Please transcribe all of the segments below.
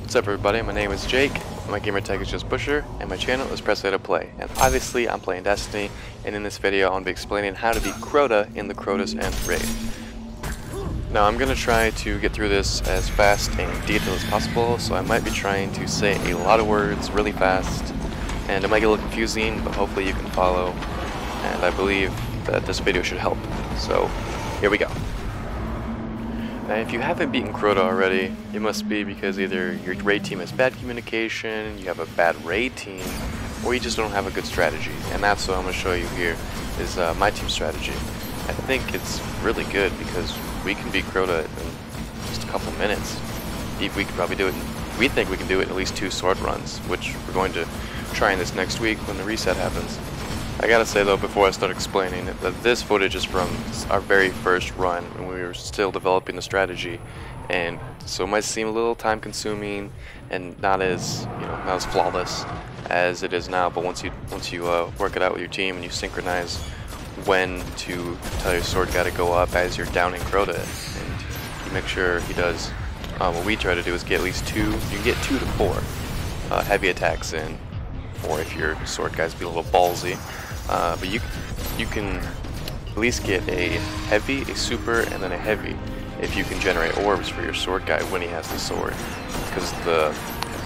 What's up everybody, my name is Jake, my gamer tag is just Busher, and my channel is Press A to Play. And obviously I'm playing Destiny, and in this video I'm going to be explaining how to beat Crota in the Crota's Nth raid. Now I'm going to try to get through this as fast and detailed as possible, so I might be trying to say a lot of words really fast, and it might get a little confusing, but hopefully you can follow, and I believe that this video should help. So here we go. Now, if you haven't beaten Crota already, it must be because either your raid team has bad communication, you have a bad raid team, or you just don't have a good strategy. And that's what I'm going to show you here, is my team strategy. I think it's really good because we can beat Crota in just a couple minutes. We could probably do it, we think we can do it in at least 2 sword runs, which we're going to try in this next week when the reset happens. I gotta say though, before I start explaining, that this footage is from our very first run when we were still developing the strategy, and so it might seem a little time consuming and not as not as flawless as it is now. But once you work it out with your team and you synchronize when to tell your sword guy to go up as you're downing Crota, and you make sure he does what we try to do is get at least 2. You can get 2 to 4 heavy attacks in, or if your sword guys be a little ballsy. But you can at least get a heavy, a super, and then a heavy if you can generate orbs for your sword guy when he has the sword. Because the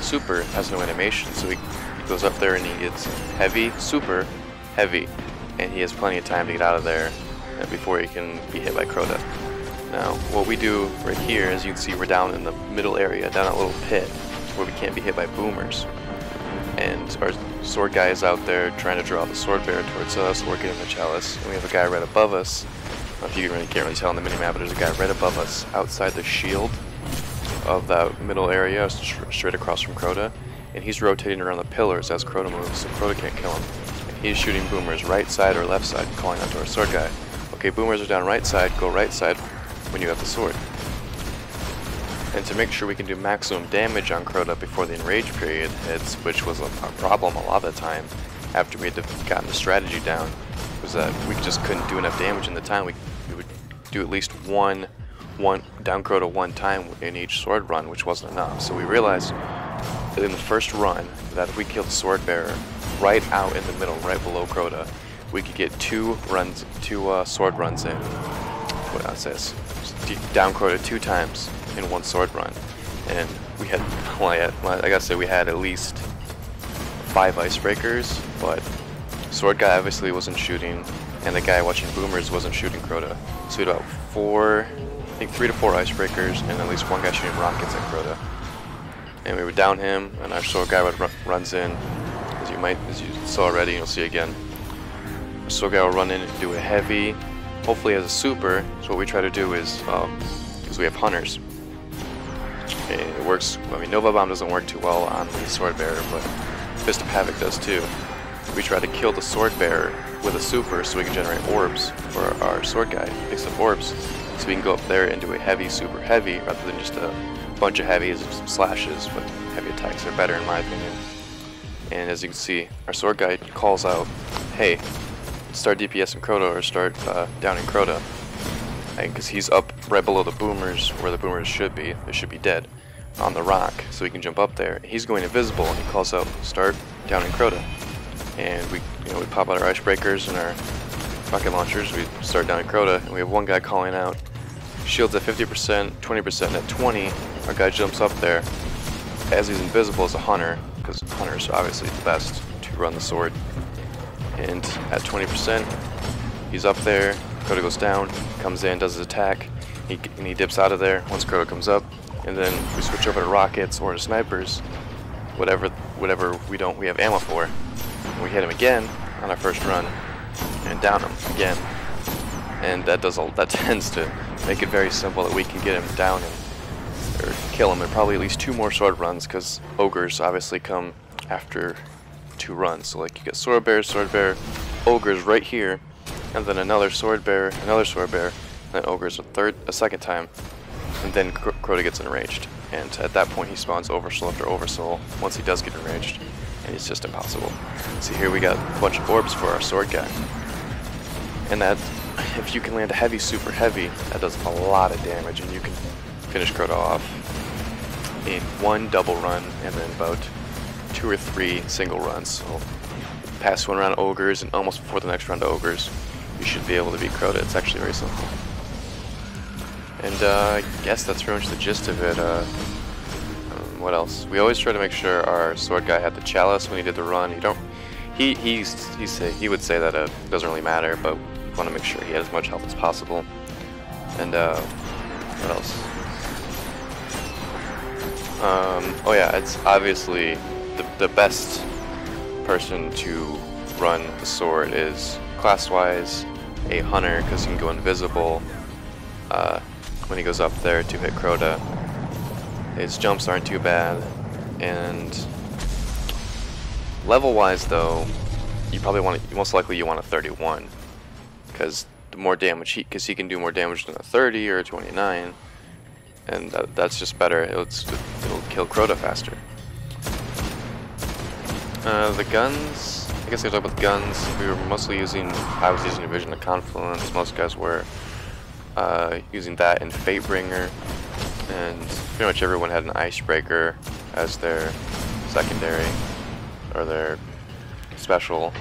super has no animation, so he goes up there and he gets heavy, super, heavy, and he has plenty of time to get out of there before he can be hit by Crota. Now, what we do right here, as you can see, we're down in the middle area, down a little pit where we can't be hit by boomers. And our sword guy is out there trying to draw the sword bearer towards us, working in the chalice. And we have a guy right above us. I don't know if you can't really tell on the minimap, but there's a guy right above us outside the shield of that middle area, straight across from Crota. And he's rotating around the pillars as Crota moves, so Crota can't kill him. And he's shooting boomers right side or left side, calling out to our sword guy. Okay, boomers are down right side, go right side when you have the sword. And to make sure we can do maximum damage on Crota before the enrage period hits, which was a problem a lot of the time after we had gotten the strategy down, was that we just couldn't do enough damage in the time. We would do at least one down Crota 1 time in each sword run, which wasn't enough. So we realized that in the first run that if we killed the sword bearer right out in the middle, right below Crota, we could get 2 sword runs in. What else is down Crota 2 times in 1 sword run, and we had, I gotta say, we had at least 5 icebreakers, but sword guy obviously wasn't shooting, and the guy watching boomers wasn't shooting Crota. So we had about 3 to 4 icebreakers, and at least 1 guy shooting rockets at Crota. And we would down him, and our sword guy runs in, as you saw already, you'll see again. Our sword guy will run in and do a heavy, hopefully as a super. So what we try to do is, because we have hunters, it works. I mean, Nova Bomb doesn't work too well on the sword bearer, but Fist of Havoc does too. We try to kill the sword bearer with a super so we can generate orbs for our sword guy. Picks up orbs so we can go up there and do a heavy, super heavy, rather than just a bunch of heavies and some slashes. But heavy attacks are better in my opinion. And as you can see, our sword guy calls out, "Hey, start DPS in Crota or start downing Crota," because he's up right below the boomers where the boomers should be. They should be dead on the rock, so we can jump up there. He's going invisible, and he calls out, "Start downing Crota." And we pop out our icebreakers and our rocket launchers. We start downing Crota, and we have 1 guy calling out. Shields at 50%, 20%, at 20. Our guy jumps up there as he's invisible as a hunter, because hunters are obviously the best to run the sword. And at 20%, he's up there. Crota goes down, comes in, does his attack, and he dips out of there once Crota comes up. And then we switch over to rockets or to snipers, whatever we have ammo for. And we hit him again on our first run and down him again. And that tends to make it very simple that we can get him down or kill him in probably at least 2 more sword runs, because ogres obviously come after 2 runs. So like you get sword bearer, ogres right here, and then another sword bearer, and then ogres a second time, and then Crota gets enraged. And at that point he spawns oversoul after oversoul once he does get enraged, and it's just impossible. See, here we got a bunch of orbs for our sword guy, and that, if you can land a heavy, super heavy, that does a lot of damage, and you can finish Crota off. in one double run and then about 2 or 3 single runs. So past one round of ogres and almost before the next round of ogres, you should be able to beat Crota. It's actually very simple. And I guess that's pretty much the gist of it. What else? We always try to make sure our sword guy had the chalice when he did the run. He would say that it doesn't really matter, but we want to make sure he had as much health as possible. And what else? Oh yeah, it's obviously the best person to run the sword is class-wise a hunter, because he can go invisible when he goes up there to hit Crota. His jumps aren't too bad, and level-wise though, you probably most likely you want a 31, because the more damage because he can do more damage than a 30 or a 29, and that's just better. It'll kill Crota faster. The guns, I guess I talk about the guns. We were mostly I was using Vision of Confluence. Most guys were using that and Fatebringer, and pretty much everyone had an Icebreaker as their secondary or their special,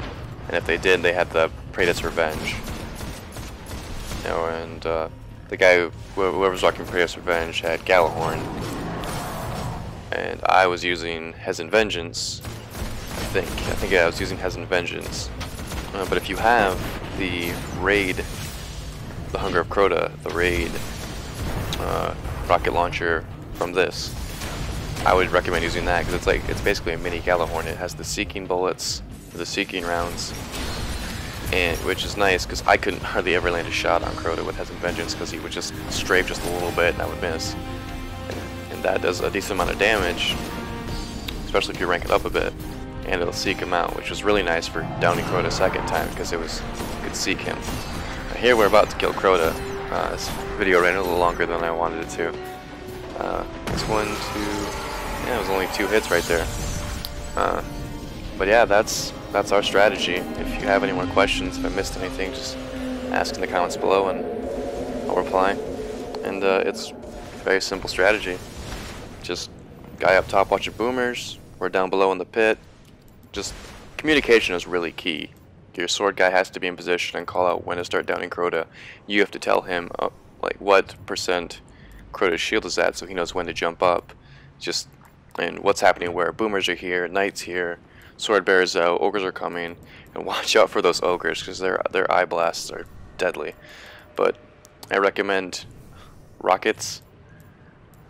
and if they did, they had the Praetor's Revenge. You know, and the guy, whoever was rocking Praetor's Revenge, had Galahorn, and I was using Hezen Vengeance. I think yeah, I was using Hezen Vengeance. But if you have the raid, the Hunger of Crota, the raid rocket launcher from this, I would recommend using that, because it's basically a mini Galahorn. It has the seeking bullets, the seeking rounds, and which is nice because I couldn't hardly ever land a shot on Crota with Hezen Vengeance, because he would just strafe just a little bit and I would miss, and that does a decent amount of damage, especially if you rank it up a bit, and it'll seek him out, which was really nice for downing Crota a second time, because you could seek him. Now here we're about to kill Crota. This video ran a little longer than I wanted it to. It's 1, 2, yeah, it was only 2 hits right there. But yeah, that's our strategy. If you have any more questions, if I missed anything, just ask in the comments below and I'll reply. And it's a very simple strategy. Just guy up top watching boomers, we're down below in the pit. Just communication is really key. Your sword guy has to be in position and call out when to start downing Crota. You have to tell him like what percent Crota's shield is at, so he knows when to jump up. And what's happening where. Boomers are here, knights here, sword bearers out, ogres are coming, and watch out for those ogres, because their eye blasts are deadly. But I recommend rockets,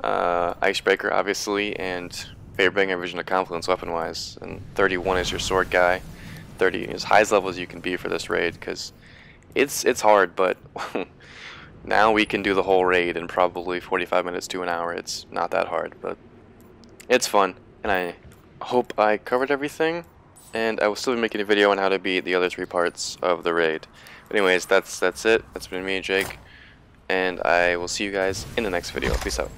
Icebreaker obviously, and Fatebringer and Vision of Confluence weapon wise. And 31 is your sword guy. 30 is as high as level as you can be for this raid, because it's hard, but now we can do the whole raid in probably 45 minutes to an hour. It's not that hard, but it's fun, and I hope I covered everything, and I will still be making a video on how to beat the other 3 parts of the raid. But anyways, that's it. That's been me, Jake, and I will see you guys in the next video. Peace out.